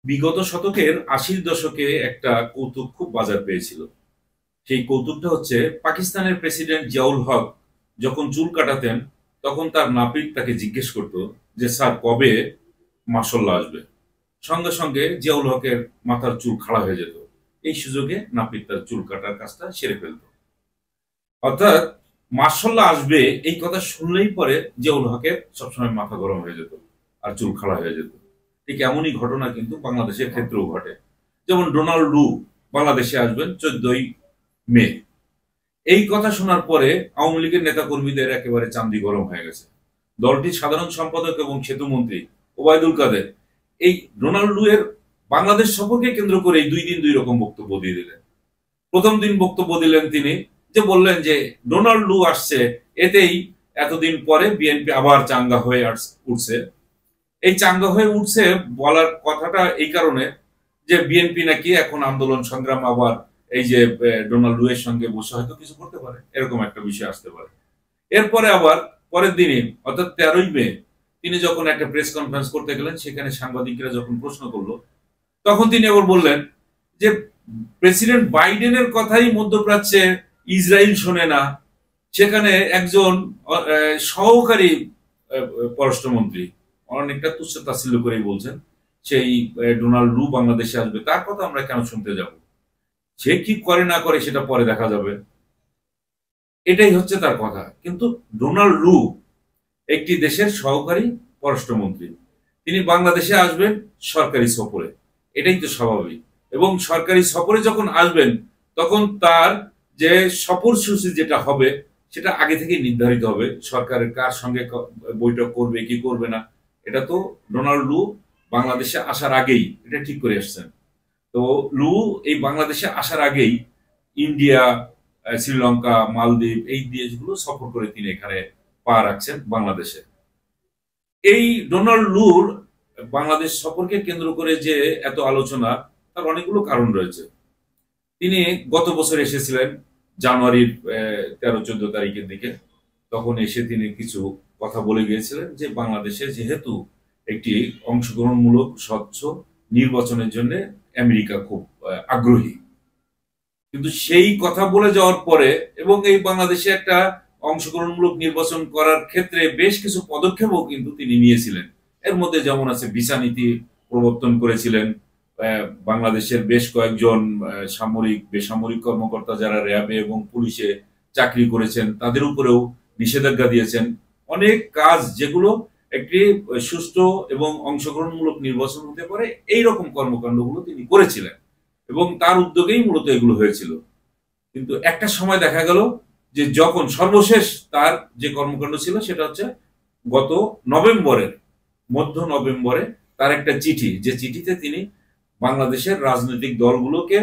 বিগত শতকের ৮০ দশকে একটা কৌতুক খুব বাজার পেয়েছিল। সেই কৌতুকটা হচ্ছে পাকিস্তানের প্রেসিডেন্ট জিয়াউল হক যখন চুল কাটাতেন, তখন তার নাপিত তাকে জিজ্ঞেস করত যে স্যার কবে মাসাল্লাহ আসবে। সঙ্গে সঙ্গে জিয়াউল হকের মাথার চুল খাড়া হয়ে যেত। এই সুযোগে নাপিত তার চুল কাটার কাজটা সেরে ফেলত। অর্থাৎ মাসাল্লাহ আসবে এই কথা শুনলেই পরে জিয়াউল হকের সবসময় মাথা গরম হয়ে যেত আর চুল খাড়া হয়ে যেত। ঠিক এমনই ঘটনা কিন্তু বাংলাদেশের ক্ষেত্রেও ঘটে। যেমন ডোনাল্ড লু বাংলাদেশে আসবেন 14ই মে। এই কথা শোনার পরে আওয়ামী লীগের নেতাকর্মীদের একেবারে চান্দি গরম হয়ে গেছে। দলটির সাধারণ সম্পাদক এবং সেতুমন্ত্রী ওবায়দুল কাদের এই ডোনাল্ড লু এর বাংলাদেশ সফরকে কেন্দ্র করে এই 2 দিন 2 রকম বক্তব্য দিয়ে দিলেন। প্রথম দিন বক্তব্য দিলেন তিনি, যে বললেন যে ডোনাল্ড লু আসছে, এতেই এতদিন পরে বিএনপি আবার চাঙ্গা হয়ে উঠছে। এই চাঙ্গা হয়ে উঠছে বলার কথাটা এই কারণে যে বিএনপি নাকি এখন আন্দোলন সংগ্রাম আবার এই যে ডোনাল্ড লু এর সঙ্গে বসে হয়তো কিছু করতে পারে, এরকম একটা বিষয় আসতে পারে। এরপরে আবার পরের দিনে অর্থাৎ 13ই মে তিনি যখন একটা প্রেস কনফারেন্স করতে গেলেন, সেখানে সাংবাদিকরা যখন প্রশ্ন করলো, তখন তিনি আবার বললেন যে প্রেসিডেন্ট বাইডেনের কথাই মধ্যপ্রাচ্যে ইসরায়েল শোনে না, সেখানে একজন সহকারী পররাষ্ট্রমন্ত্রী অনেকটা তুচ্ছ তাচ্ছিল্য করেই বলছেন সেই ডোনাল্ড লু বাংলাদেশে আসবে, তার কথা আমরা কেন শুনতে যাব? সে কি করে না করে সেটা পরে দেখা যাবে, এটাই হচ্ছে তার কথা। কিন্তু ডোনাল্ড লু একটি দেশের সহকারী পররাষ্ট্রমন্ত্রী, তিনি বাংলাদেশে আসবেন সরকারি সফরে, এটাই তো স্বাভাবিক। এবং সরকারি সফরে যখন আসবেন তখন তার যে সফরসূচি যেটা হবে সেটা আগে থেকে নির্ধারিত হবে। সরকারের কার সঙ্গে বৈঠক করবে কি করবে না, এটা তো ডোনাল্ড লু বাংলাদেশে আসার আগেই এটা ঠিক করে আসছেন। তো লু এই বাংলাদেশে আসার আগেই ইন্ডিয়া, শ্রীলঙ্কা, মালদ্বীপ এই দেশগুলো সফর করে তিনি এখানে পা রাখছেন বাংলাদেশে। এই ডোনাল্ড লুর বাংলাদেশ সফরকে কেন্দ্র করে যে এত আলোচনা, তার অনেকগুলো কারণ রয়েছে। তিনি গত বছর এসেছিলেন জানুয়ারির 13-14 তারিখের দিকে। তখন এসে তিনি কিছু কথা বলে গিয়েছিলেন যে বাংলাদেশে যেহেতু একটি অংশগ্রহণমূলক স্বচ্ছ নির্বাচনের জন্য আমেরিকা খুব আগ্রহী। কিন্তু সেই কথা বলে যাওয়ার পরে এবং এই বাংলাদেশে একটা অংশগ্রহণমূলক নির্বাচন করার ক্ষেত্রে বেশ কিছু পদক্ষেপও কিন্তু তিনি নিয়েছিলেন। এর মধ্যে যেমন আছে ভিসা নীতি প্রবর্তন করেছিলেন, বাংলাদেশের বেশ কয়েকজন সামরিক বেসামরিক কর্মকর্তা যারা র্যাবে এবং পুলিশে চাকরি করেছেন তাদের উপরেও নিষেধাজ্ঞা দিয়েছেন। অনেক কাজ যেগুলো একটি সুষ্ঠু এবং অংশগ্রহণমূলক নির্বাচন হতে পারে এইরকম কর্মকাণ্ডগুলো তিনি করেছিলেন এবং তার উদ্যোগেই মূলত এগুলো হয়েছিল। কিন্তু একটা সময় দেখা গেল যে যখন সর্বশেষ তার যে কর্মকাণ্ড ছিল সেটা হচ্ছে গত নভেম্বরের মধ্য নভেম্বরে তার একটা চিঠি, যে চিঠিতে তিনি বাংলাদেশের রাজনৈতিক দলগুলোকে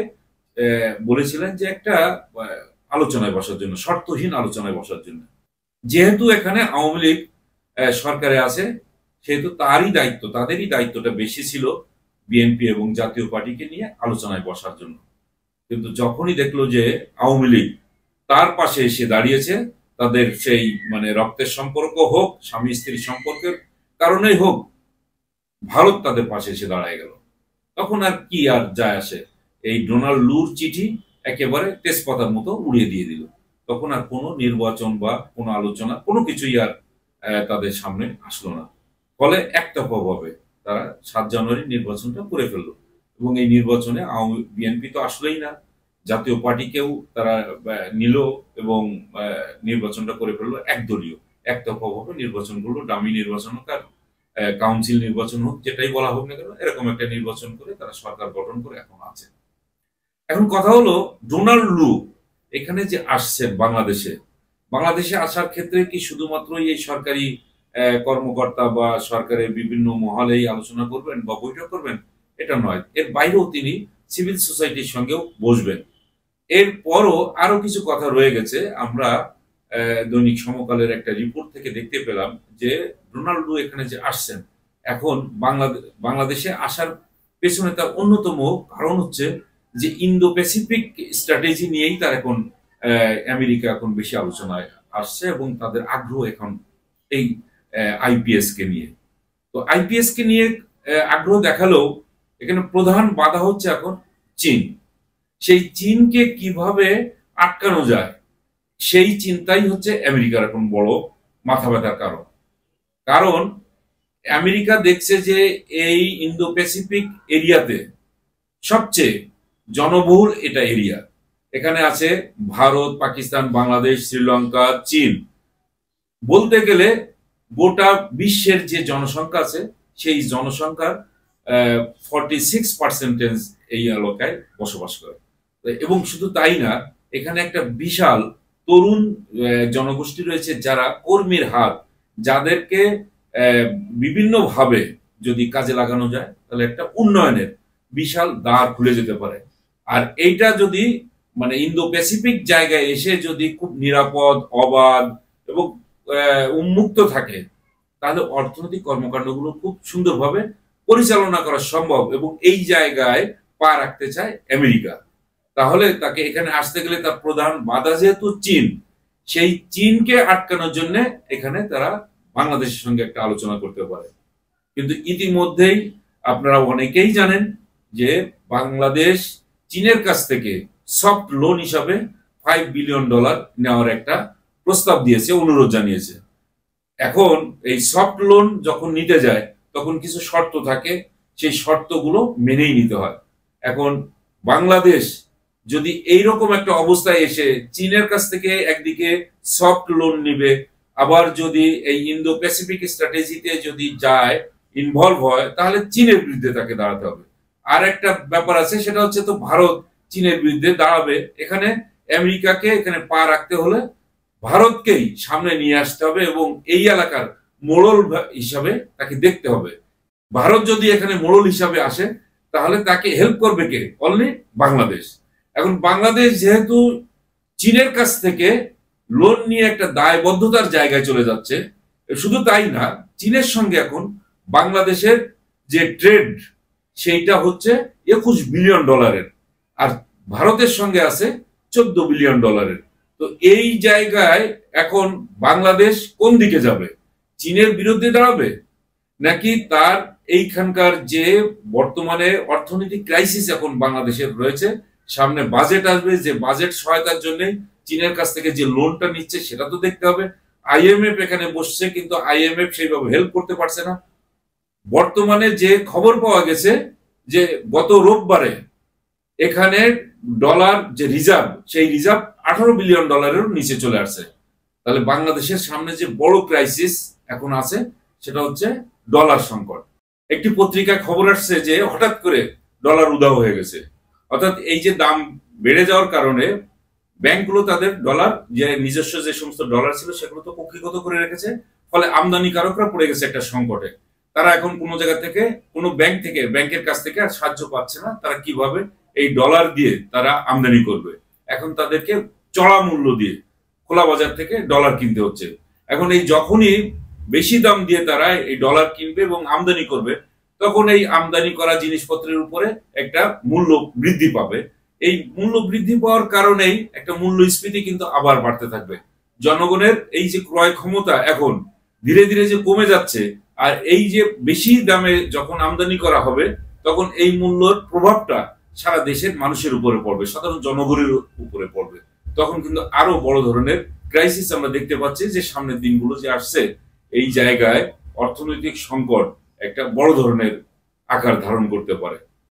বলেছিলেন যে একটা আলোচনায় বসার জন্য, শর্তহীন আলোচনায় বসার জন্য। যেহেতু এখানে আওয়ামী লীগ সরকারে আছে, সেহেতু তারই দায়িত্ব, তাদেরই দায়িত্বটা বেশি ছিল বিএনপি এবং জাতীয় পার্টিকে নিয়ে আলোচনায় বসার জন্য। কিন্তু যখনই দেখলো যে আওয়ামী লীগ তার পাশে এসে দাঁড়িয়েছে, তাদের সেই মানে রক্তের সম্পর্ক হোক, স্বামী স্ত্রীর সম্পর্কের কারণেই হোক, ভারত তাদের পাশে এসে দাঁড়ায় গেল, তখন আর কি আর যায় আসে? এই ডোনাল্ড লুর চিঠি একেবারে তেজপাতার মতো উড়িয়ে দিয়ে দিল। তখন আর কোনো নির্বাচন বা কোনো আলোচনা কোনো কিছুই আর তাদের সামনে আসলো না। ফলে একতরফাভাবে তারা 7 জানুয়ারি নির্বাচনটা করে ফেললো এবং এই নির্বাচনে বিএনপি তো আসলেই না, জাতীয় পার্টিকেও তারা নিল এবং নির্বাচনটা করে ফেললো একদলীয়, একতরফাভাবে নির্বাচন করলো। ডামি নির্বাচন হোক আর কাউন্সিল নির্বাচন হোক, যেটাই বলা হোক না কেন, এরকম একটা নির্বাচন করে তারা সরকার গঠন করে এখন আছে। এখন কথা হলো ডোনাল্ড লু এখানে যে আসছেন বাংলাদেশে, বাংলাদেশে আসার ক্ষেত্রে কি শুধুমাত্রই এই সরকারি কর্মকর্তা বা সরকারের বিভিন্ন মহলেই আলোচনা করবেন বা বৈঠক করবেন, এটা নয়। এর বাইরেও তিনি সিভিল সোসাইটির সঙ্গেও বসবেন। এরপরও আরো কিছু কথা রয়ে গেছে। আমরা দৈনিক সমকালের একটা রিপোর্ট থেকে দেখতে পেলাম যে ডোনাল্ড লু এখানে যে আসছেন, এখন বাংলাদেশে আসার পেছনে তার অন্যতম কারণ হচ্ছে যে ইন্দো প্যাসিফিক স্ট্র্যাটেজি নিয়েই তার এখন আমেরিকা এখন বেশি আলোচনায় আসছে এবং তাদের আগ্রহ এখন এই আইপিএস কে নিয়ে। তো আইপিএস কে নিয়ে আগ্রহ দেখালেও এখানে প্রধান বাধা হচ্ছে এখন চীন। সেই চীনকে কিভাবে আটকানো যায় সেই চিন্তাই হচ্ছে আমেরিকার এখন বড় মাথা ব্যথার কারণ। কারণ আমেরিকা দেখছে যে এই ইন্দো প্যাসিফিক এরিয়াতে সবচেয়ে জনবহুল এটা এরিয়া। এখানে আছে ভারত, পাকিস্তান, বাংলাদেশ, শ্রীলঙ্কা, চীন। বলতে গেলে গোটা বিশ্বের যে জনসংখ্যা আছে সেই জনসংখ্যার 46% এই এলাকায় বসবাস করে। এবং শুধু তাই না, এখানে একটা বিশাল তরুণ জনগোষ্ঠী রয়েছে যারা কর্মীর হাত, যাদেরকে বিভিন্নভাবে যদি কাজে লাগানো যায় তাহলে একটা উন্নয়নের বিশাল দ্বার খুলে যেতে পারে। আর এইটা যদি মানে ইন্দো প্যাসিফিক জায়গায় এসে যদি খুব নিরাপদ, অবাধ এবং উন্মুক্ত থাকে তাহলে অর্থনৈতিক কর্মকাণ্ডগুলো খুব সুন্দরভাবে পরিচালনা করা সম্ভব। এবং এই জায়গায় পা রাখতে চায় আমেরিকা। তাহলে তাকে এখানে আসতে গেলে তার প্রধান বাধা যেহেতু চীন, সেই চীনকে আটকানোর জন্য এখানে তারা বাংলাদেশের সঙ্গে একটা আলোচনা করতে পারে। কিন্তু ইতিমধ্যেই আপনারা অনেকেই জানেন যে বাংলাদেশ চীনের কাছ থেকে সফট লোন হিসাবে $5 বিলিয়ন নেওয়ার একটা প্রস্তাব দিয়েছে, অনুরোধ জানিয়েছে। এখন এই সফট লোন যখন নিতে যায় তখন কিছু শর্ত থাকে, সেই শর্তগুলো মেনেই নিতে হয়। এখন বাংলাদেশ যদি এইরকম একটা অবস্থায় এসে চীনের কাছ থেকে একদিকে সফট লোন নিবে, আবার যদি এই ইন্দো প্যাসিফিক স্ট্র্যাটেজিতে যদি যায়, ইনভলভ হয়, তাহলে চীনের বিরুদ্ধে তাকে দাঁড়াতে হবে। আর একটা ব্যাপার আছে, সেটা হচ্ছে তো ভারত চীনের বিরুদ্ধে দাঁড়াবে। এখানে আমেরিকাকে এখানে পা রাখতে হলে ভারতকেই সামনে নিয়ে আসতে হবে এবং এই এলাকার মোড়ল হিসাবে তাকে দেখতে হবে। ভারত যদি এখানে মোড়ল হিসাবে আসে তাহলে তাকে হেল্প করবে কে? অনলি বাংলাদেশ। এখন বাংলাদেশ যেহেতু চীনের কাছ থেকে লোন নিয়ে একটা দায়বদ্ধতার জায়গায় চলে যাচ্ছে, শুধু তাই না, চীনের সঙ্গে এখন বাংলাদেশের যে ট্রেড সেইটা হচ্ছে $21 বিলিয়ন, আর ভারতের সঙ্গে আছে $14 বিলিয়ন। তো এই জায়গায় এখন বাংলাদেশ কোন দিকে যাবে? চীনের বিরুদ্ধে দাঁড়াবে, নাকি তার এইখানকার যে বর্তমানে অর্থনৈতিক ক্রাইসিস এখন বাংলাদেশের রয়েছে, সামনে বাজেট আসবে, যে বাজেট সহায়তার জন্য চীনের কাছ থেকে যে লোনটা নিচ্ছে সেটা তো দেখতে হবে। আইএমএফ এখানে বসছে, কিন্তু আইএমএফ সেইভাবে হেল্প করতে পারছে না। বর্তমানে যে খবর পাওয়া গেছে যে গত রোববারে এখানে ডলার যে রিজার্ভ, সেই রিজার্ভ $18 বিলিয়ন নিচে চলে আসছে। তাহলে বাংলাদেশের সামনে যে বড় ক্রাইসিস এখন আছে সেটা হচ্ছে ডলার সংকট। একটি পত্রিকায় খবর আসছে যে হঠাৎ করে ডলার উধাও হয়ে গেছে। অর্থাৎ এই যে দাম বেড়ে যাওয়ার কারণে ব্যাংকগুলো তাদের ডলার, যে নিজস্ব যে সমস্ত ডলার ছিল সেগুলো তো কক্ষিগত করে রেখেছে, ফলে আমদানিকারকরা পড়ে গেছে একটা সংকটে। তারা এখন কোনো জায়গা থেকে, কোনো ব্যাংক থেকে, ব্যাংকের কাছ থেকে আর সাহায্য পাচ্ছে না। তারা কিভাবে এই ডলার দিয়ে তারা আমদানি করবে? এখন তাদেরকে চড়া মূল্য দিয়ে খোলা বাজার থেকে ডলার কিনতে হচ্ছে। এখন এই যখনই বেশি দাম দিয়ে তারা এই ডলার কিনবে এবং আমদানি করবে, তখন এই আমদানি করা জিনিসপত্রের উপরে একটা মূল্য বৃদ্ধি পাবে। এই মূল্য বৃদ্ধি পাওয়ার কারণেই একটা মূল্যস্ফীতি কিন্তু আবার বাড়তে থাকবে। জনগণের এই যে ক্রয় ক্ষমতা এখন ধীরে ধীরে যে কমে যাচ্ছে, আর এই যে বেশি দামে যখন আমদানি করা হবে তখন এই মূল্যর প্রভাবটা সারা দেশের মানুষের উপরে পড়বে, সাধারণ জনগণের উপরে পড়বে। তখন কিন্তু আরো বড় ধরনের ক্রাইসিস আমরা দেখতে পাচ্ছি যে সামনের দিনগুলো যে আসছে, এই জায়গায় অর্থনৈতিক সংকট একটা বড় ধরনের আকার ধারণ করতে পারে।